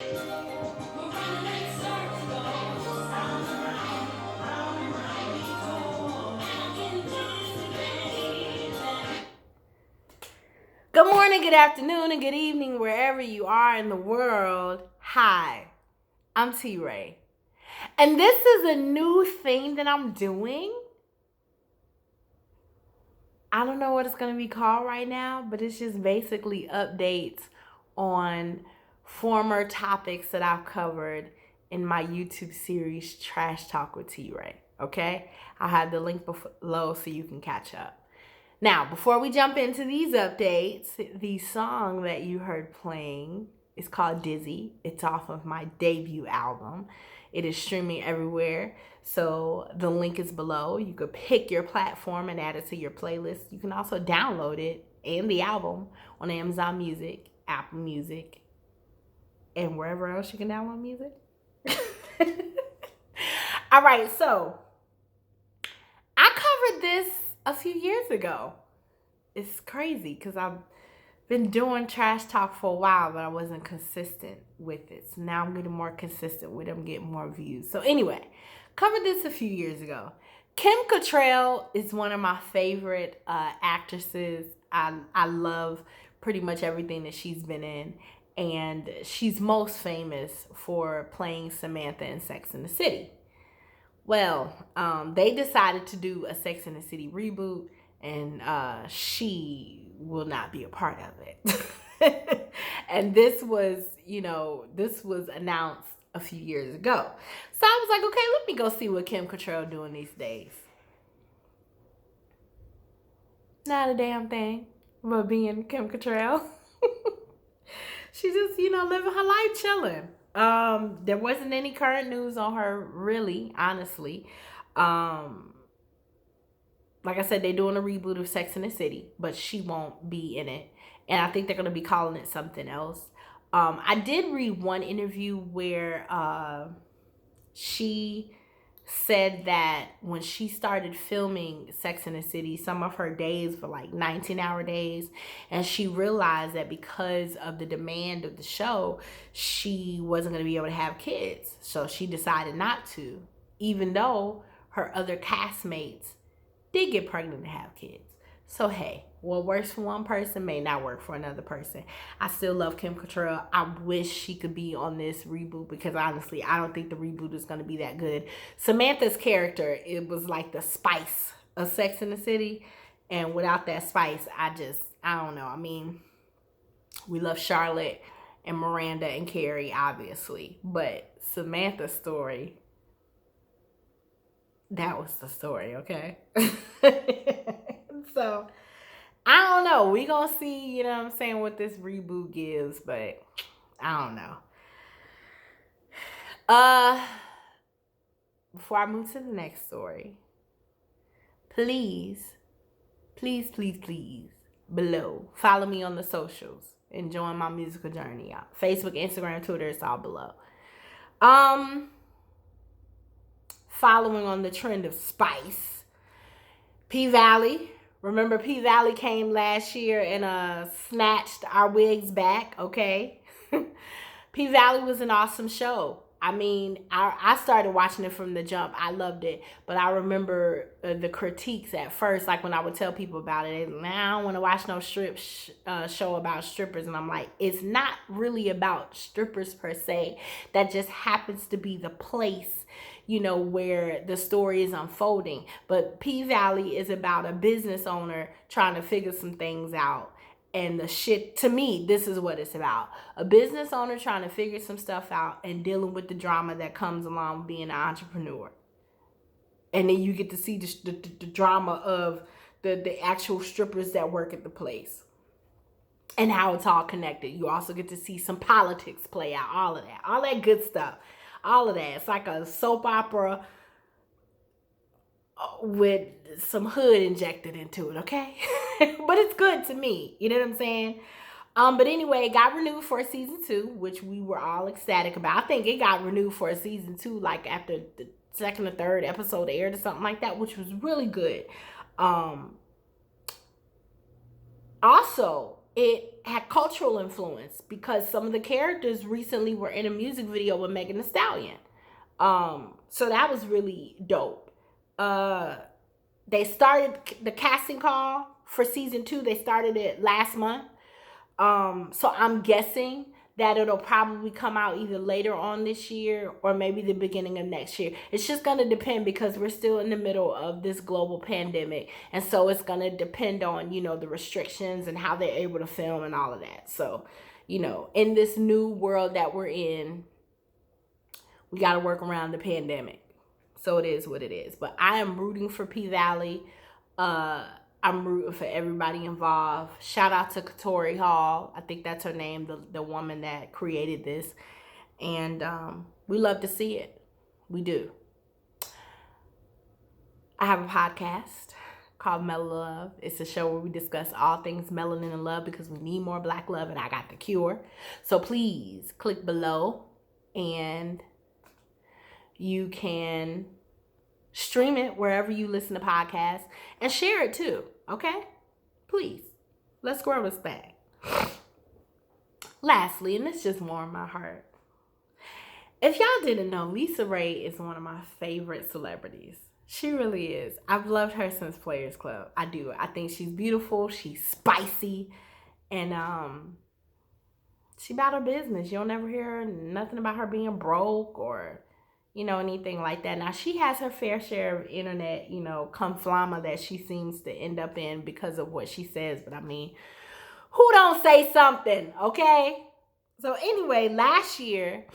Good morning, good afternoon, and good evening, wherever you are in the world. Hi, I'm Raye. And this is a new thing that I'm doing. I don't know what it's going to be called right now, but it's just basically updates on former topics that I've covered in my YouTube series, Trash Talk with Raye. Okay? I'll have the link below so you can catch up. Now, before we jump into these updates, the song that you heard playing is called Dizzy. It's off of my debut album. It is streaming everywhere, so the link is below. You could pick your platform and add it to your playlist. You can also download it and the album on Amazon Music, Apple Music, and wherever else you can download music. All right, so I covered this a few years ago. It's crazy because I've been doing trash talk for a while, but I wasn't consistent with it. So now I'm getting more consistent with it. I'm getting more views. So anyway, covered this a few years ago. Kim Cattrall is one of my favorite actresses. I love pretty much everything that she's been in. And she's most famous for playing Samantha in Sex and the City. Well, they decided to do a Sex and the City reboot, and she will not be a part of it. And this was announced a few years ago. So I was like, okay, let me go see what Kim Cattrall doing these days. Not a damn thing about being Kim Cattrall. She just, living her life chilling. There wasn't any current news on her, really, honestly. Like I said, they're doing a reboot of Sex and the City, but she won't be in it. And I think they're going to be calling it something else. I did read one interview where she said that when she started filming Sex and the City, some of her days were like 19-hour days. And she realized that because of the demand of the show, she wasn't going to be able to have kids. So she decided not to, even though her other castmates did get pregnant and have kids. So hey, what works for one person may not work for another person. I still love Kim Cattrall. I wish she could be on this reboot because honestly, I don't think the reboot is going to be that good. Samantha's character, it was like the spice of Sex and the City. And without that spice, I don't know. I mean, we love Charlotte and Miranda and Carrie, obviously. But Samantha's story, that was the story, okay? So, I don't know. We gonna see, what this reboot gives, but I don't know. Before I move to the next story, please, please, please, please, below, follow me on the socials and join my musical journey out. Facebook, Instagram, Twitter, it's all below. Following on the trend of spice, P Valley. Remember P Valley came last year and snatched our wigs back, okay? P Valley was an awesome show. I mean, I started watching it from the jump. I loved it. But I remember the critiques at first, like when I would tell people about it. Like, I don't want to watch no show about strippers. And I'm like, it's not really about strippers per se. That just happens to be the place, where the story is unfolding. But P Valley is about a business owner trying to figure some things out. And the shit, to me, this is what it's about. A business owner trying to figure some stuff out and dealing with the drama that comes along with being an entrepreneur. And then you get to see the drama of the actual strippers that work at the place and how it's all connected. You also get to see some politics play out, all that good stuff. All of that. It's like a soap opera with some hood injected into it, okay? But it's good to me. You know what I'm saying? But anyway, it got renewed for season 2, which we were all ecstatic about. I think it got renewed for season 2, like after the second or third episode aired or something like that, which was really good. Also, it had cultural influence because some of the characters recently were in a music video with Megan Thee Stallion. So that was really dope. They started the casting call for season 2. They started it last month. So I'm guessing that it'll probably come out either later on this year or maybe the beginning of next year. It's just going to depend because we're still in the middle of this global pandemic. And so it's going to depend on, the restrictions and how they're able to film and all of that. So, in this new world that we're in, we got to work around the pandemic. So it is what it is. But I am rooting for P-Valley. I'm rooting for everybody involved. Shout out to Cattrall Hall. I think that's her name, the woman that created this. And we love to see it. We do. I have a podcast called Mellow Love. It's a show where we discuss all things melanin and love because we need more black love and I got the cure. So please click below and you can stream it wherever you listen to podcasts and share it too, okay? Please, let's grow this thing. Lastly, and this just warmed my heart. If y'all didn't know, Raye is one of my favorite celebrities. She really is. I've loved her since Players Club. I do. I think she's beautiful. She's spicy. And she about her business. You'll never hear nothing about her being broke or anything like that. Now, she has her fair share of internet, conflama that she seems to end up in because of what she says. But I mean, who don't say something, okay? So anyway, last year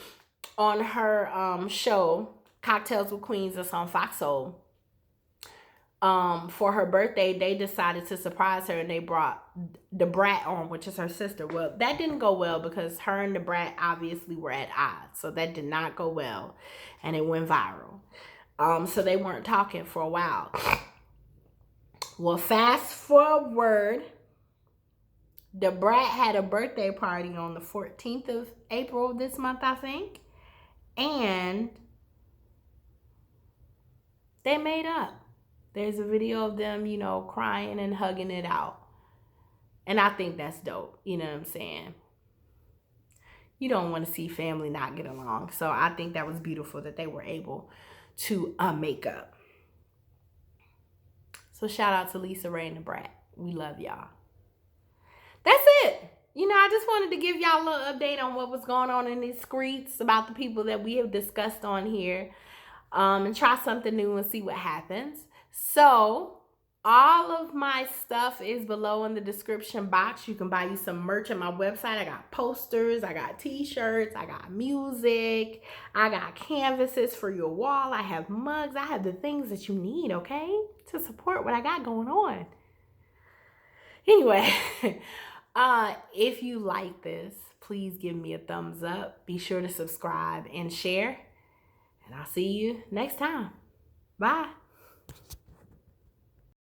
on her show, Cocktails with Queens, that's on Fox Soul, for her birthday, they decided to surprise her and they brought the Brat on, which is her sister. Well, that didn't go well because her and the Brat obviously were at odds. So that did not go well and it went viral. So they weren't talking for a while. Well, fast forward, the Brat had a birthday party on the 14th of April this month, I think. And they made up. There's a video of them, crying and hugging it out. And I think that's dope. You know what I'm saying? You don't want to see family not get along. So I think that was beautiful that they were able to make up. So shout out to Raye and the Brat. We love y'all. That's it. I just wanted to give y'all a little update on what was going on in these streets about the people that we have discussed on here. And try something new and see what happens. So all of my stuff is below in the description box. You can buy you some merch on my website. I got posters, I got t-shirts, I got music, I got canvases for your wall, I have mugs, I have the things that you need, okay, to support what I got going on. Anyway, if you like this, please give me a thumbs up. Be sure to subscribe and share. And I'll see you next time. Bye.